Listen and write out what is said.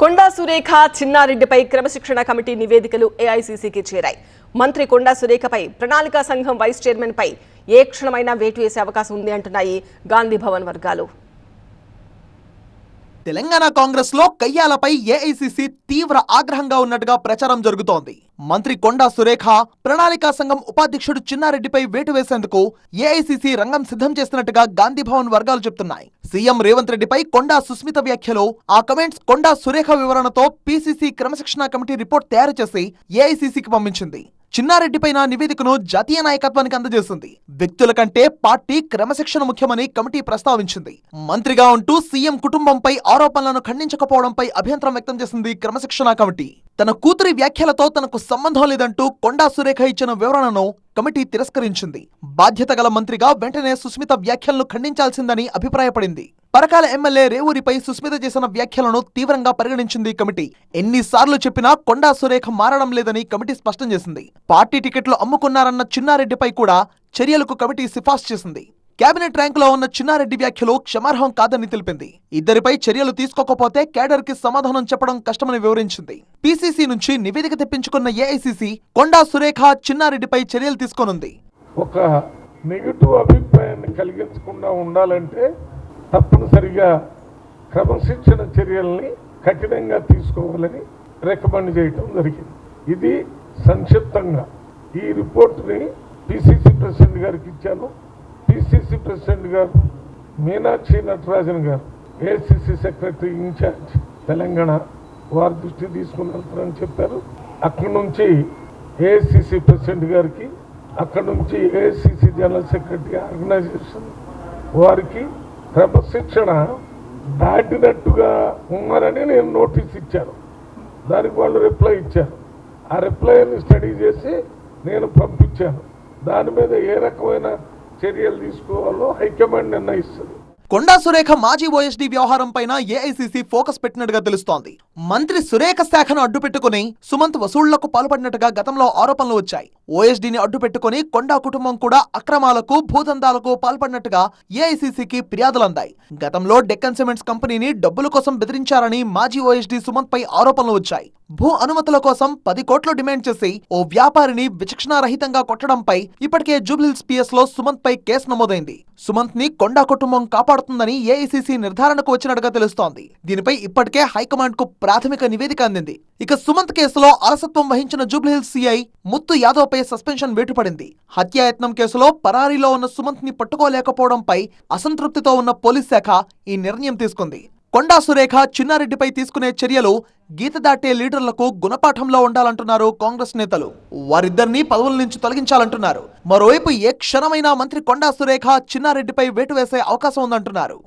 కొండా సురేఖ చిన్నారెడ్డిపై క్రమశిక్షణ కమిటీ నివేదికలు ఏఐసీసీకి చేరాయి. మంత్రి కొండా సురేఖపై ప్రణాళికా సంఘం వైస్ చైర్మన్ పై ఏ క్షణమైనా వేటు వేసే అవకాశం ఉంది అంటున్నాయి గాంధీ భవన్ వర్గాలు. తెలంగాణ కాంగ్రెస్ లో కయ్యాలపై ఏఐసీసీ తీవ్ర ఆగ్రహంగా ఉన్నట్టుగా ప్రచారం జరుగుతోంది. మంత్రి కొండా సురేఖ ప్రణాళికా సంఘం ఉపాధ్యక్షుడు చిన్నారెడ్డిపై వేటు వేసేందుకు ఏఐసీసీ రంగం సిద్ధం చేసినట్టుగా గాంధీ భవన్ వర్గాలు చెప్తున్నాయి. సీఎం రేవంత్ రెడ్డిపై కొండా సుస్మిత వ్యాఖ్యలు, ఆ కమెంట్స్ కొండా సురేఖ వివరణతో పీసీసీ క్రమశిక్షణ కమిటీ రిపోర్ట్ తయారు చేసి ఏఐసీసీకి పంపించింది. చిన్నారెడ్డిపైన నివేదికను జాతీయ నాయకత్వానికి అందజేసింది. వ్యక్తుల కంటే పార్టీ క్రమశిక్షణ ముఖ్యమని కమిటీ ప్రస్తావించింది. మంత్రిగా ఉంటూ సీఎం కుటుంబంపై ఆరోపణలను ఖండించకపోవడంపై అభ్యంతరం వ్యక్తం చేసింది క్రమశిక్షణ కమిటీ. తన కూతురి వ్యాఖ్యలతో తనకు సంబంధం లేదంటూ కొండా సురేఖ ఇచ్చిన వివరణను కమిటీ తిరస్కరించింది. బాధ్యత గల మంత్రిగా వెంటనే సుస్మిత వ్యాఖ్యలను ఖండించాల్సిందని అభిప్రాయపడింది. పరకాల ఎమ్మెల్యే రేవూరిపై సుస్మిత చేసిన వ్యాఖ్యలను తీవ్రంగా పరిగణించింది కమిటీ. ఎన్నిసార్లు చెప్పినా కొండా సురేఖ మారడం లేదని కమిటీ స్పష్టం చేసింది. పార్టీ టికెట్లు అమ్ముకున్నారన్న చిన్నారెడ్డిపై కూడా చర్యలకు కమిటీ సిఫార్సు చేసింది. కేబినెట్ ర్యాంకులో ఉన్న చిన్నారెడ్డి వ్యాఖ్యలు క్షమార్హం కాదని తెలిపింది. ఇద్దరిపై చర్యలు తీసుకోకపోతే కేడర్ కి సమాధానం చెప్పడం కష్టమని వివరించింది. పీసీసీ నుంచి నివేదిక తెప్పించుకున్న ఏఐసీసీ కొండా సురేఖ చిన్నారెడ్డిపై చర్యలు తీసుకోనుంది. ఒక నెగటివ్ అభిప్రాయాన్ని కలిగించకుండా ఉండాలంటే తప్పనిసరిగా క్రమశిక్షణ చర్యల్ని కఠినంగా తీసుకోవాలని రికమెండ్ చేయడం జరిగింది. ఇది సంక్షిప్తంగా ఈ రిపోర్ట్ని పిసిసి ప్రెసిడెంట్ గారికి ఇచ్చాను. పిసిసి ప్రెసిడెంట్ గారు మీనాక్షి నటరాజన్ గారు, ఏఐసిసి సెక్రటరీ ఇన్ఛార్జ్ తెలంగాణ, వారి దృష్టి తీసుకుని వెళ్తారని చెప్పారు. అక్కడి నుంచి ఏఐసిసి ప్రెసిడెంట్ గారికి, అక్కడి నుంచి ఏఐసిసి జనరల్ సెక్రటరీ ఆర్గనైజేషన్ వారికి క్రమశిక్షణ దాటినట్టుగా ఉన్నారని నేను నోటీస్ ఇచ్చాను. దానికి వాళ్ళు రిప్లై ఇచ్చారు. ఆ రిప్లైని స్టడీ చేసి నేను పంపించాను. దాని మీద ఏ రకమైన చర్యలు తీసుకోవాలో హైకమాండ్ నిర్ణయిస్తుంది. కొండా సురేఖ మాజీ ఓఎస్డీ వ్యవహారం పైన ఏఐసీసీ ఫోకస్ పెట్టినట్టుగా తెలుస్తోంది. మంత్రి సురేఖ శాఖను అడ్డుపెట్టుకుని సుమంత్ వసూళ్లకు పాల్పడినట్టుగా గతంలో ఆరోపణలు వచ్చాయి. ఓఎస్డీని అడ్డుపెట్టుకుని కొండా కుటుంబం కూడా అక్రమాలకు, భూదందాలకు పాల్పడినట్టుగా ఏఐసీసీకి ఫిర్యాదులు అందాయి. గతంలో డెక్కన్ సిమెంట్స్ కంపెనీని డబ్బుల కోసం బెదిరించారని మాజీ ఓఎస్డీ సుమంత్ పై ఆరోపణలు వచ్చాయి. భూ అనుమతుల కోసం 10 కోట్లు డిమాండ్ చేసి ఓ వ్యాపారిని విచక్షణారహితంగా కొట్టడంపై ఇప్పటికే జూబ్లీహిల్స్ పిఎస్ లో సుమంత్ పై కేసు నమోదైంది. సుమంత్ ని కొండా కుటుంబం కాపాడుతుందని ఏఐసీసీ నిర్ధారణకు వచ్చినట్టుగా తెలుస్తోంది. దీనిపై ఇప్పటికే హైకమాండ్ కు ప్రాథమిక నివేదిక అందింది. ఇక సుమంత్ కేసులో అలసత్వం వహించిన జూబ్లీహిల్స్ సీఐ ముత్తు యాదవ్ పై సస్పెన్షన్ వేటుపడింది. హత్యాయత్నం కేసులో పరారీలో ఉన్న సుమంత్ ని పట్టుకోలేకపోవడంపై అసంతృప్తితో ఉన్న పోలీస్ శాఖ ఈ నిర్ణయం తీసుకుంది. కొండా సురేఖ చిన్నారెడ్డిపై తీసుకునే చర్యలు గీత దాటే లీడర్లకు గుణపాఠంలో ఉండాలంటున్నారు కాంగ్రెస్ నేతలు. వారిద్దరినీ పదవుల నుంచి తొలగించాలంటున్నారు. మరోవైపు ఏ క్షణమైనా మంత్రి కొండా సురేఖ చిన్నారెడ్డిపై వేటు వేసే అవకాశం ఉందంటున్నారు.